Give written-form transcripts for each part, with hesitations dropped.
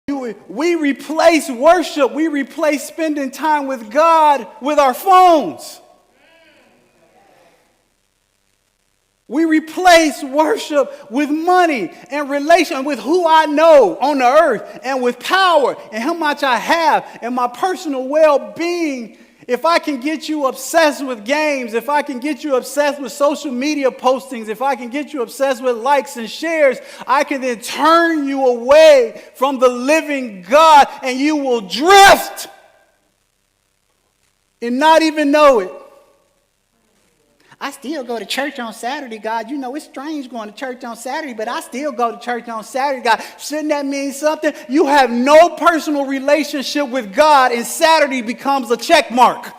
We replace worship, we replace spending time with God with our phones. We replace worship with money and relation with who I know on the earth and with power and how much I have and my personal well-being. If I can get you obsessed with games, if I can get you obsessed with social media postings, if I can get you obsessed with likes and shares, I can then turn you away from the living God and you will drift and not even know it. I still go to church on Saturday, God. You know, it's strange going to church on Saturday, but I still go to church on Saturday, God. Shouldn't that mean something? You have no personal relationship with God, and Saturday becomes a check mark.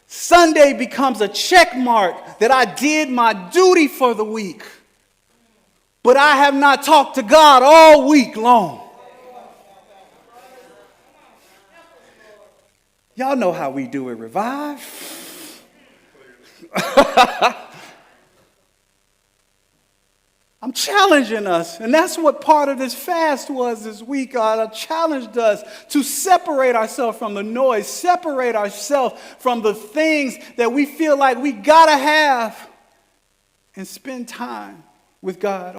Sunday becomes a check mark that I did my duty for the week, but I have not talked to God all week long. Y'all know how we do it, Revive. I'm challenging us, and that's what part of this fast was this week. God challenged us to separate ourselves from the noise, separate ourselves from the things that we feel like we gotta have, and spend time with God.